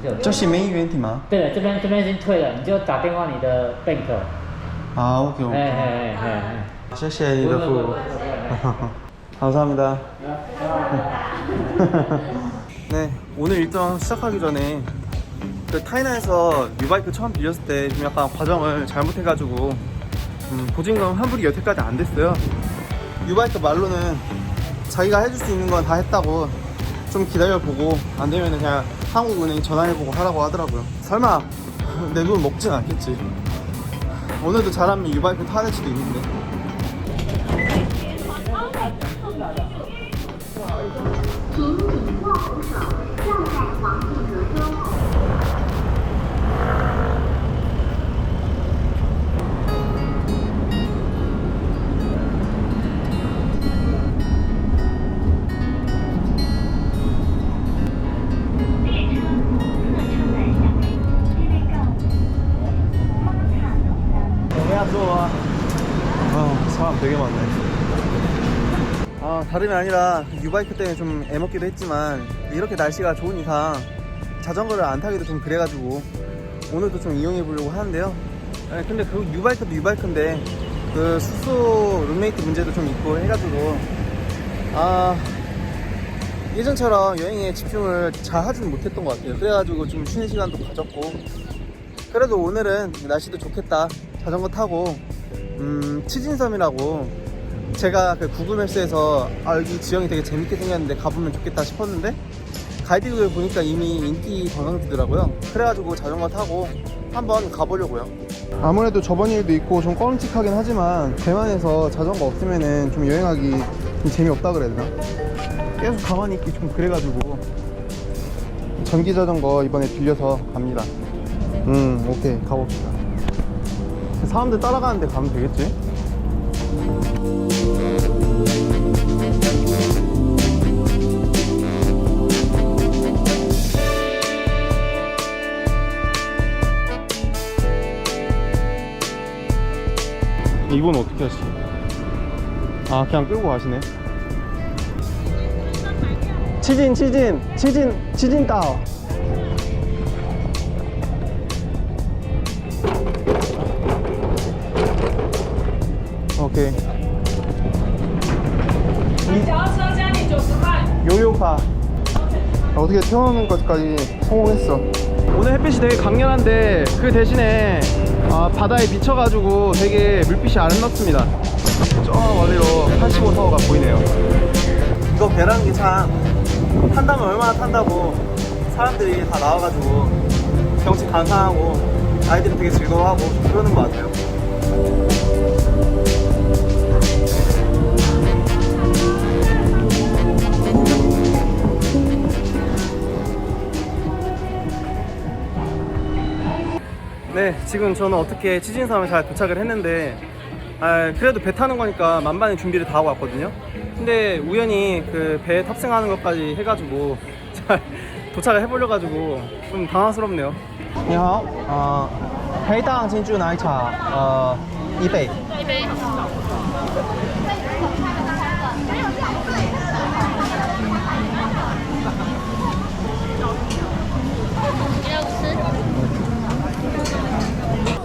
是有。这是没原体吗？对了，这边已经退了，你就打电话你的 bank。아, 오케이, 오케이. 哎。谢谢你的服务. 감사합니다. 네, 오늘 일정 시작하기 전에 그 타이난에서 뉴바이크 처음 빌렸을 때 좀 약간 과정을 잘못해가지고 보증금 환불이 여태까지 안 됐어요. 뉴바이크 말로는 자기가 해줄 수 있는 건 다 했다고 좀 기다려보고 안 되면 그냥 한국은행 전화해보고 하라고 하더라고요. 설마 내 돈 먹진 않겠지. 오늘도 잘하면 뉴바이크 타낼 수도 있는데. 사람 되게 많네. 다름이 아니라 뉴바이크 때문에 좀 애먹기도 했지만 이렇게 날씨가 좋은 이상 자전거를 안 타기도 좀 그래가지고 오늘도 좀 이용해 보려고 하는데요. 근데 그 뉴바이크도 뉴바이크인데 그 숙소 룸메이트 문제도 좀 있고 해가지고 예전처럼 여행에 집중을 잘 하지는 못했던 것 같아요. 그래가지고 좀 쉬는 시간도 가졌고, 그래도 오늘은 날씨도 좋겠다 자전거 타고 치진섬이라고 제가 그 구글맵스에서 여기 지형이 되게 재밌게 생겼는데 가보면 좋겠다 싶었는데 가이드를 보니까 이미 인기 관광지더라고요. 그래가지고 자전거 타고 한번 가보려고요. 아무래도 저번 일도 있고 좀 꺼림칙하긴 하지만 대만에서 자전거 없으면은 좀 여행하기 좀 재미없다 그래야 되나? 계속 가만히 있기 좀 그래가지고 전기 자전거 이번에 빌려서 갑니다. 오케이, 가봅시다. 사람들 따라가는데 가면 되겠지? 이분 어떻게 하시지? 그냥 끌고 가시네. 치진 따오. 오케이. 脚踏车加你90块。 요요파. 어떻게 태워놓는 것까지 성공했어. 오늘 햇빛이 되게 강렬한데 그 대신에 바다에 비쳐가지고 되게 물빛이 아름답습니다. 저 멀리로 85타워가 보이네요. 이거 배라는 게 참 탄다면 얼마나 탄다고 사람들이 다 나와가지고 경치 감상하고 아이들이 되게 즐거워하고 그러는 것 같아요. 네, 지금 저는 어떻게 치진섬에 잘 도착을 했는데 그래도 배 타는 거니까 만반의 준비를 다 하고 왔거든요. 근데 우연히 그 배에 탑승하는 것까지 해가지고 잘 도착을 해보려 가지고 좀 당황스럽네요. 你好，黑糖珍珠奶茶，1杯。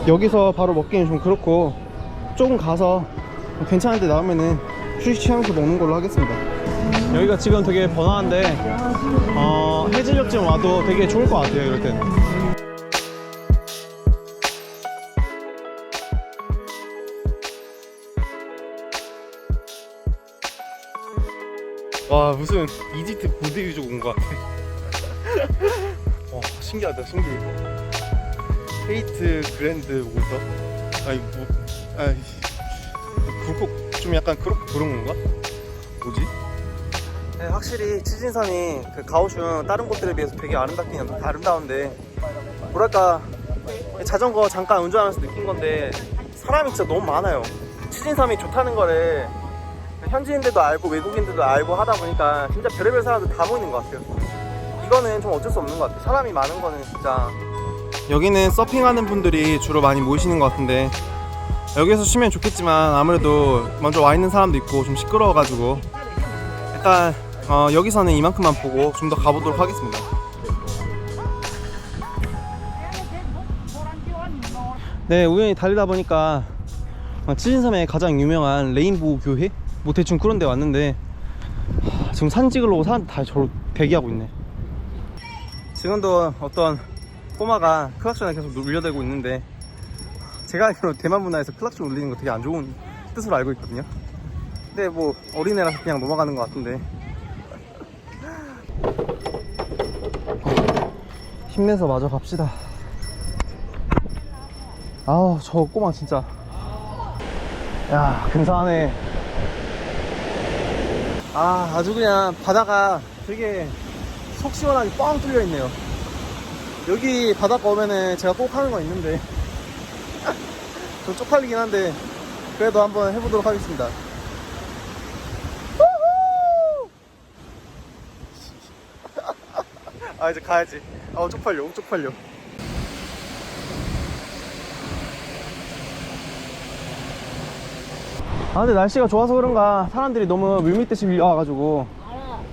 여기서 바로 먹기는 좀 그렇고 조금 가서 괜찮은 데 나오면은 휴식 취하면서 먹는 걸로 하겠습니다. 여기가 지금 되게 번화한데 해질녘쯤 와도 되게 좋을 것 같아요. 이럴 때는. 와, 무슨 이집트 고대 유적 온 것 같아. 와, 신기하다, 신기해. 페이트 그랜드 오더? 굴곡 좀 약간 그런 건가? 뭐지? 네, 확실히 치진섬이 그 가오슝 다른 곳들에 비해서 되게 아름다운데 뭐랄까 자전거 잠깐 운전하면서 느낀 건데 사람이 진짜 너무 많아요. 치진섬이 좋다는 거를 현지인들도 알고 외국인들도 알고 하다 보니까 진짜 별의별 사람들 다 모이는 것 같아요. 이거는 좀 어쩔 수 없는 것 같아요. 사람이 많은 거는 진짜. 여기는 서핑하는 분들이 주로 많이 모이시는 것 같은데 여기서 쉬면 좋겠지만 아무래도 먼저 와 있는 사람도 있고 좀 시끄러워가지고 일단 여기서는 이만큼만 보고 좀 더 가보도록 하겠습니다. 네, 우연히 달리다 보니까 치진섬의 가장 유명한 레인보우 교회? 뭐 대충 그런 데 왔는데 지금 사진 찍으려고 사람들 다 저를 대기하고 있네. 지금도 어떤 꼬마가 클락션을 계속 울려대고 있는데 제가 알기로 대만 문화에서 클락션 울리는 거 되게 안 좋은 뜻으로 알고 있거든요. 근데 뭐 어린애라서 그냥 넘어가는 것 같은데 힘내서 마저 갑시다. 아우 저 꼬마 진짜 야 근사하네. 아 아주 그냥 바다가 되게 속 시원하게 뻥 뚫려 있네요. 여기 바닷가 오면은 제가 꼭 하는 거 있는데 좀 쪽팔리긴 한데 그래도 한번 해보도록 하겠습니다. 아 이제 가야지. 아우 쪽팔려 쪽팔려. 아 근데 날씨가 좋아서 그런가 사람들이 너무 물밀듯이 밀려와가지고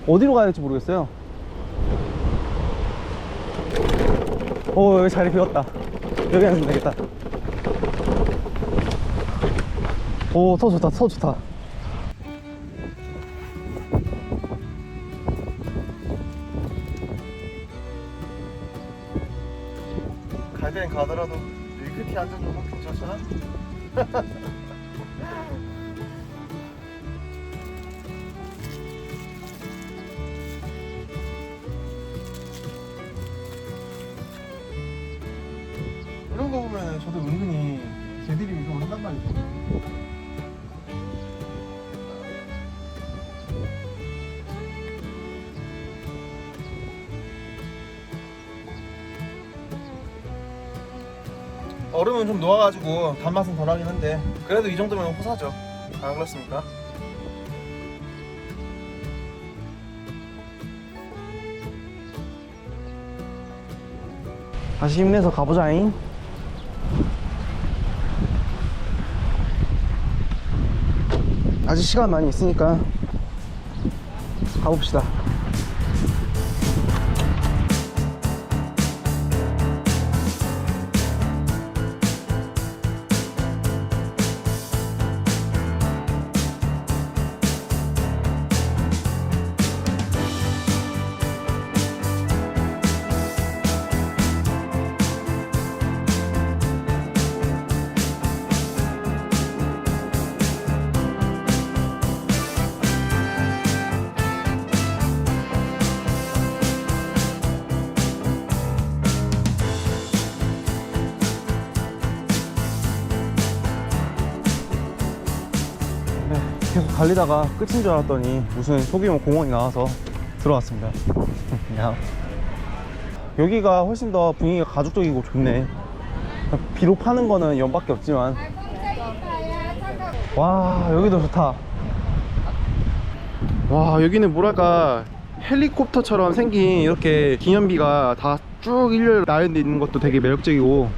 어디로 가야 될지 모르겠어요. 오 여기 자리 비었다. 여기 앉으면 되겠다. 오 더 좋다 더 좋다. 갈 때는 가더라도 밀크티 한 잔 정도 괜찮잖아? 이런 거 보면 저도 은근히 개들이 이거 한단 말이죠. 얼음은 좀 녹아가지고 단맛은 덜하긴 한데 그래도 이 정도면 호사죠. 안 그렇습니까? 다시 힘내서 가보자잉. 아직 시간 많이 있으니까 가봅시다. 계속 달리다가 끝인 줄 알았더니 무슨 소규모 공원이 나와서 들어왔습니다. 야. 여기가 훨씬 더 분위기가 가족적이고 좋네. 비록 파는 거는 연밖에 없지만 와 여기도 좋다. 와 여기는 뭐랄까 헬리콥터처럼 생긴 이렇게 기념비가 다 쭉 일렬 나열돼 있는 것도 되게 매력적이고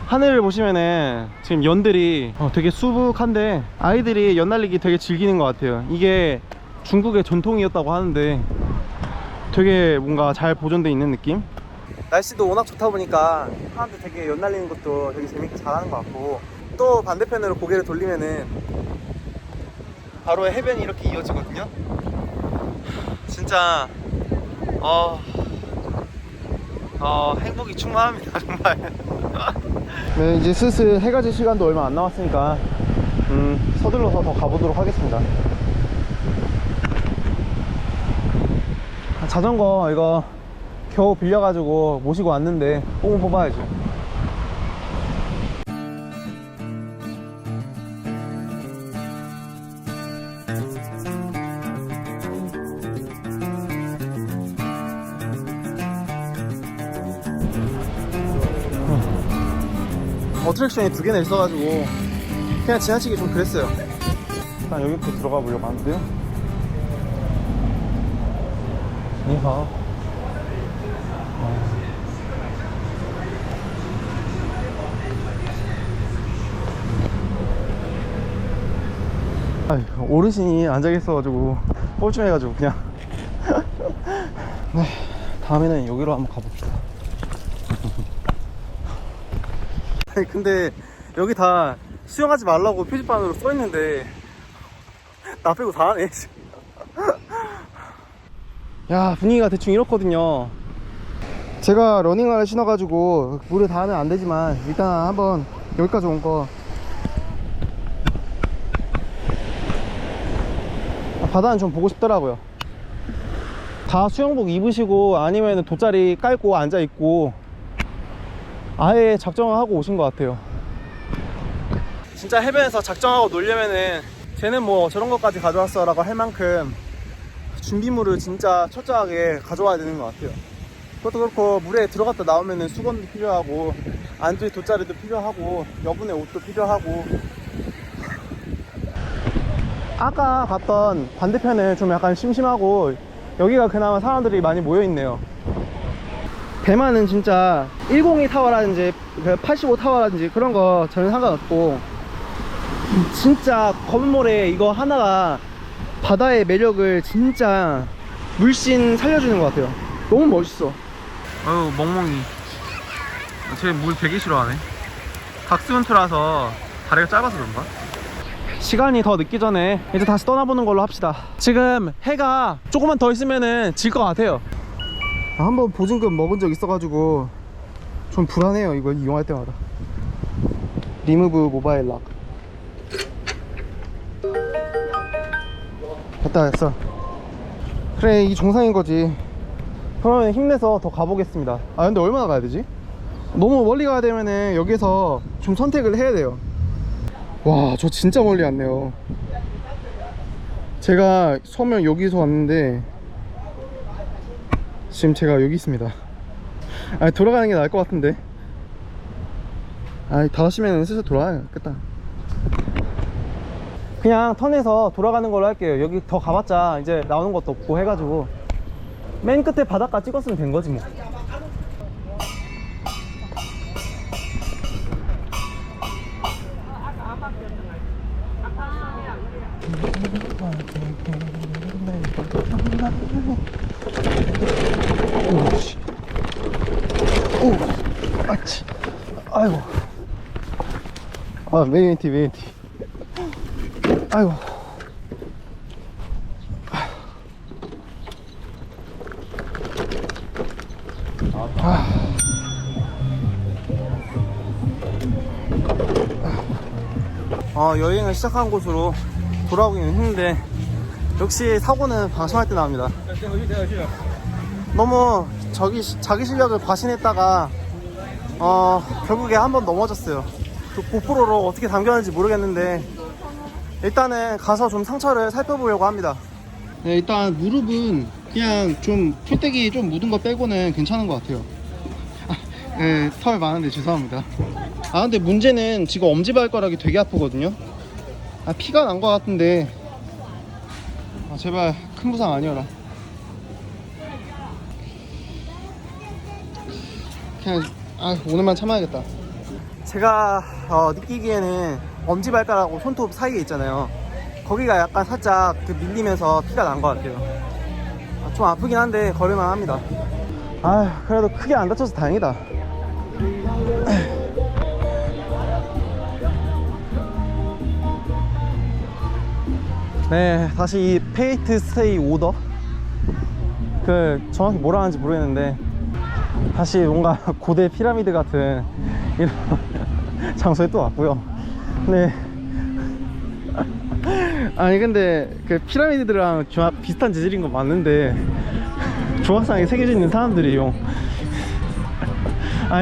하늘을 보시면은 지금 연들이 되게 수북한데 아이들이 연 날리기 되게 즐기는 것 같아요. 이게 중국의 전통이었다고 하는데 되게 뭔가 잘 보존돼 있는 느낌? 날씨도 워낙 좋다 보니까 사람들 되게 연 날리는 것도 되게 재밌게 잘하는 것 같고 또 반대편으로 고개를 돌리면은 바로 해변이 이렇게 이어지거든요. 진짜 행복이 충만합니다 정말. 네 이제 슬슬 해가 질 시간도 얼마 안 남았으니까 서둘러서 더 가보도록 하겠습니다. 자전거 이거 겨우 빌려가지고 모시고 왔는데 뽕 뽑아야지. 어트랙션이 2개나 있어가지고 그냥 지나치기 좀 그랬어요. 일단 여기부터 들어가 보려고 하는데요. 니하오. 어르신이 앉아 계셔가지고 뻘쭘해가지고 그냥 네 다음에는 여기로 한번 가봅시다. 아니 근데 여기 다 수영하지 말라고 표지판으로 써있는데 나 빼고 다 하네. 야, 분위기가 대충 이렇거든요. 제가 러닝화를 신어가지고 물에 닿으면 안 되지만 일단 한번 여기까지 온 거 바다는 좀 보고 싶더라고요. 다 수영복 입으시고 아니면 돗자리 깔고 앉아있고 아예 작정을 하고 오신 것 같아요. 진짜 해변에서 작정하고 놀려면은 쟤는 뭐 저런 것까지 가져왔어 라고 할 만큼 준비물을 진짜 철저하게 가져와야 되는 것 같아요. 그것도 그렇고 물에 들어갔다 나오면은 수건도 필요하고 앉을 돗자리도 필요하고 여분의 옷도 필요하고. 아까 봤던 반대편은 좀 약간 심심하고 여기가 그나마 사람들이 많이 모여있네요. 대만은 진짜 102 타워라든지 85 타워라든지 그런 거 전혀 상관없고 진짜 검은 모래 이거 하나가 바다의 매력을 진짜 물씬 살려주는 것 같아요. 너무 멋있어. 어휴, 멍멍이. 쟤 물 되게 싫어하네. 각스훈트라서 다리가 짧아서 그런가? 시간이 더 늦기 전에 이제 다시 떠나보는 걸로 합시다. 지금 해가 조금만 더 있으면은 질 것 같아요. 한번 보증금 먹은 적 있어가지고 좀 불안해요, 이걸 이용할 때마다. 리무브 모바일 락. 됐어. 그래, 이 정상인 거지. 그러면 힘내서 더 가보겠습니다. 아, 근데 얼마나 가야 되지? 너무 멀리 가야 되면은 여기서 좀 선택을 해야 돼요. 와, 저 진짜 멀리 왔네요. 제가 서면 여기서 왔는데 지금 제가 여기 있습니다. 아, 돌아가는 게 나을 것 같은데. 아, 5시면 슬슬 돌아가야겠다. 그냥 턴에서 돌아가는 걸로 할게요. 여기 더 가봤자 이제 나오는 것도 없고 해가지고 맨 끝에 바닷가 찍었으면 된 거지 뭐. 오씨. 오. 아치. 아이고. 아, 메인티. 아이고. 여행을 시작한 곳으로 돌아오기는 했는데 역시 사고는 방심할 때 나옵니다. 너무 자기 실력을 과신했다가 결국에 한번 넘어졌어요. 그 고프로로 어떻게 당겼는지 모르겠는데 일단은 가서 좀 상처를 살펴보려고 합니다. 네, 일단 무릎은 그냥 좀 풀떼기 좀 묻은 거 빼고는 괜찮은 것 같아요. 네, 털 많은데 죄송합니다. 아, 근데 문제는 지금 엄지발가락이 되게 아프거든요. 아, 피가 난 것 같은데 제발 큰 부상 아니어라. 그냥 오늘만 참아야겠다. 제가 느끼기에는 엄지발가락하고 손톱 사이에 있잖아요. 거기가 약간 살짝 밀리면서 피가 난 것 같아요. 좀 아프긴 한데 걸을만 합니다. 그래도 크게 안 다쳐서 다행이다. 네, 다시 이 페이트 스테이 오더, 정확히 뭐라 하는지 모르겠는데 다시 뭔가 고대 피라미드 같은 이런 장소에 또 왔고요. 네. 아니 근데 피라미드랑 비슷한 재질인 건 맞는데 조각상에 새겨져 있는 사람들이요.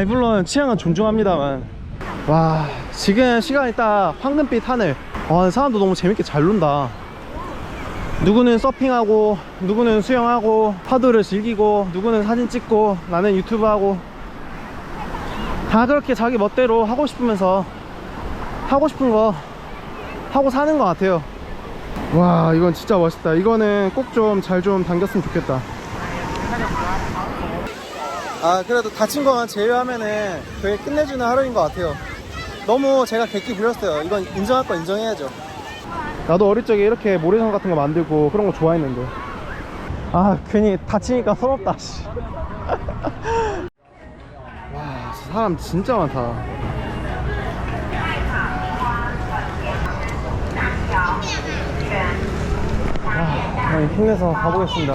물론 취향은 존중합니다만. 와, 지금 시간이 딱 황금빛 하늘. 사람도 너무 재밌게 잘 논다. 누구는 서핑하고 누구는 수영하고 파도를 즐기고 누구는 사진 찍고 나는 유튜브 하고 다 그렇게 자기 멋대로 하고 싶으면서 하고 싶은 거 하고 사는 것 같아요. 와, 이건 진짜 멋있다. 이거는 꼭 좀 잘 좀 당겼으면 좋겠다. 그래도 다친 것만 제외하면은 그게 끝내주는 하루인 것 같아요. 너무 제가 객기 부렸어요. 이건 인정할 거 인정해야죠. 나도 어릴 적에 이렇게 모래성 같은 거 만들고 그런 거 좋아했는데 괜히 다치니까 서럽다. 와, 사람 진짜 많다. 저희 힘내서 가보겠습니다.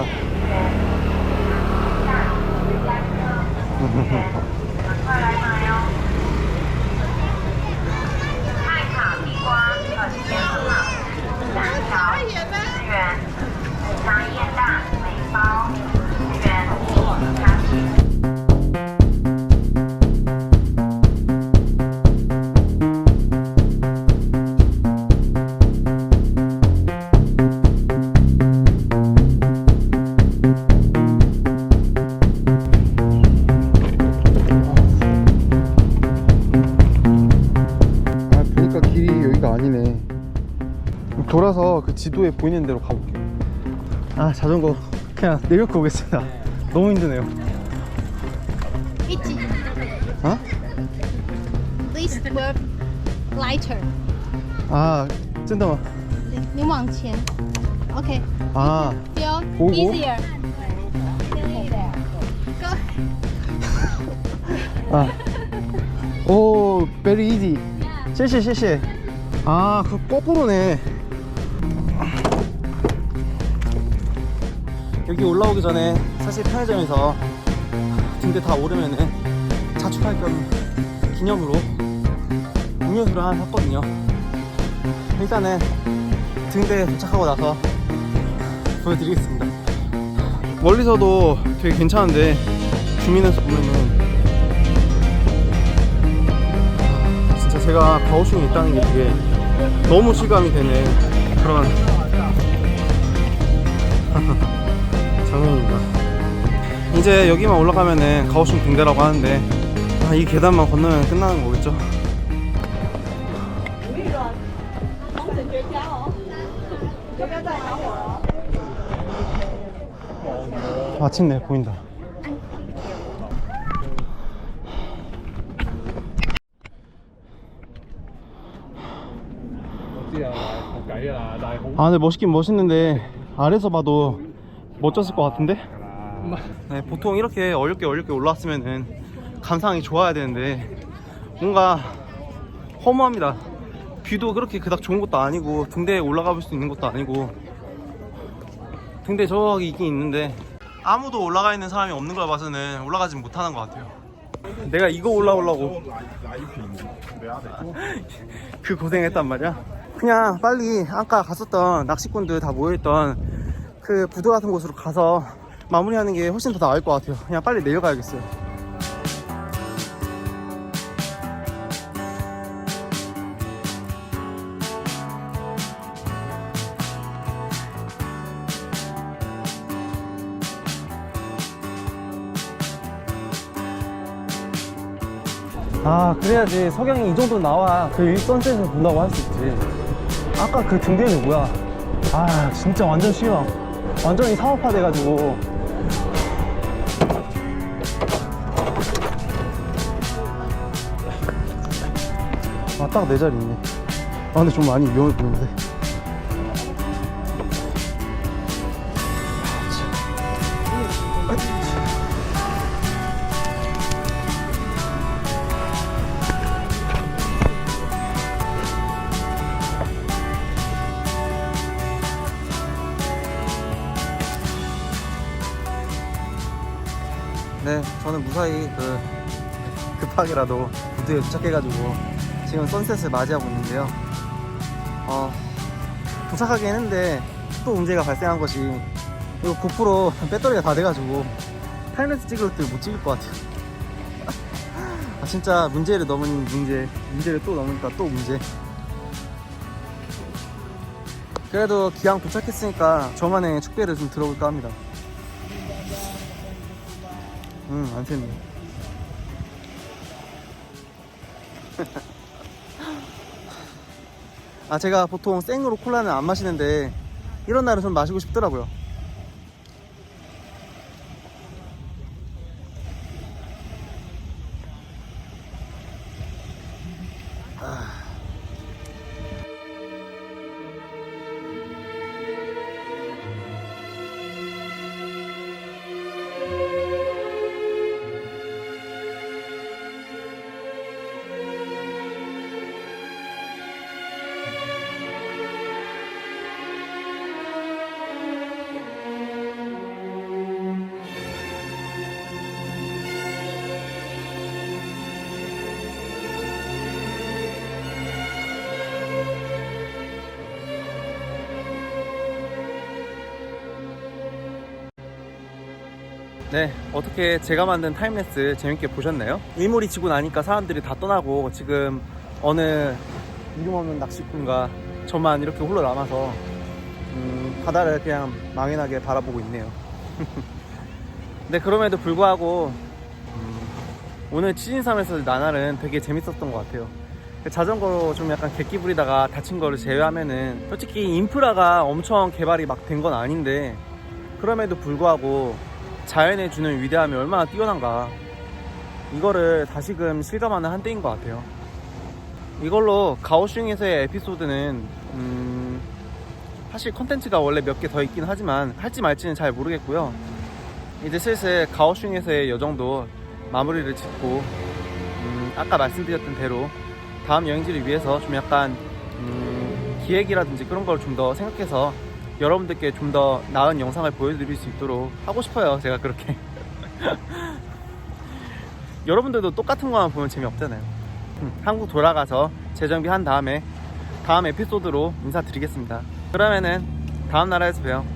아, 보니까 길이 여기가 아니네. 돌아서 그 지도에 보이는 대로 가볼게요. 아, 자전거 그냥 내려놓고 오겠습니다. 너무 힘드네요. Itchy. 어? This will lighter. 아, 찐담아. 你往前. Okay. 아, Feel 오고. easier. Go. 아. 오, very easy. 谢谢. 아, 그 거꾸로네. 여기 올라오기 전에 사실 편의점에서 등대 다 오르면은 자축할 겸 기념으로 음료수를 하나 샀거든요. 일단은 등대에 도착하고 나서 보여드리겠습니다. 멀리서도 되게 괜찮은데 주민에서 보면은 진짜 제가 가오슝에 있다는 게 되게 너무 실감이 되는 그런 장면입니다. 이제 여기만 올라가면은 가오슝 등대라고 하는데 이 계단만 건너면 끝나는 거겠죠? 마침내 보인다. 아, 근데 멋있긴 멋있는데 아래서 봐도 멋졌을 것 같은데? 네, 보통 이렇게 어렵게 올라왔으면은 감상이 좋아야 되는데 뭔가 허무합니다. 뷰도 그렇게 그닥 좋은 것도 아니고 등대에 올라가 볼 수 있는 것도 아니고 등대 저기 있긴 있는데 아무도 올라가 있는 사람이 없는 걸 봐서는 올라가지 못하는 것 같아요. 내가 이거 올라오려고 그 고생했단 말이야. 그냥 빨리 아까 갔었던 낚시꾼들 다 모여있던 그 부두 같은 곳으로 가서 마무리하는 게 훨씬 더 나을 것 같아요. 그냥 빨리 내려가야겠어요. 아, 그래야지 석양이 이 정도 나와 그 일선셋을 본다고 할 수 있지. 아까 그 등대는 뭐야. 아, 진짜 완전 실망. 완전히 상업화 돼가지고. 아, 딱 내 자리 있네. 아, 근데 좀 많이 위험해 보이는데. 네, 저는 무사히 급하게라도 부두에 도착해가지고 지금 선셋을 맞이하고 있는데요. 도착하긴 했는데 또 문제가 발생한 것이 이거 고프로 배터리가 다 돼가지고 타임랩스 찍을 때 못 찍을 것 같아요. 아, 진짜 문제를 넘은 문제를 또 넘으니까 또 문제. 그래도 기왕 도착했으니까 저만의 축배를 좀 들어볼까 합니다. 안 샜네. 아, 제가 보통 생으로 콜라는 안 마시는데 이런 날은 좀 마시고 싶더라고요. 네, 어떻게 제가 만든 타임랩스 재밌게 보셨나요? 일몰이 지고 나니까 사람들이 다 떠나고 지금 어느 이름 없는 낚시꾼과 저만 이렇게 홀로 남아서 바다를 그냥 망연하게 바라보고 있네요. 근데 그럼에도 불구하고 오늘 치진섬에서 나날은 되게 재밌었던 것 같아요. 자전거로 좀 약간 객기 부리다가 다친 거를 제외하면은 솔직히 인프라가 엄청 개발이 막 된 건 아닌데 그럼에도 불구하고 자연에 주는 위대함이 얼마나 뛰어난가, 이거를 다시금 실감하는 한때인 것 같아요. 이걸로 가오슝에서의 에피소드는 사실 컨텐츠가 원래 몇 개 더 있긴 하지만 할지 말지는 잘 모르겠고요. 이제 슬슬 가오슝에서의 여정도 마무리를 짓고 아까 말씀드렸던 대로 다음 여행지를 위해서 좀 약간 기획이라든지 그런 걸 좀 더 생각해서 여러분들께 좀 더 나은 영상을 보여드릴 수 있도록 하고 싶어요. 제가 그렇게 여러분들도 똑같은 거만 보면 재미없잖아요. 한국 돌아가서 재정비한 다음에 다음 에피소드로 인사드리겠습니다. 그러면은 다음 나라에서 봬요.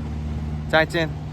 짜이찐.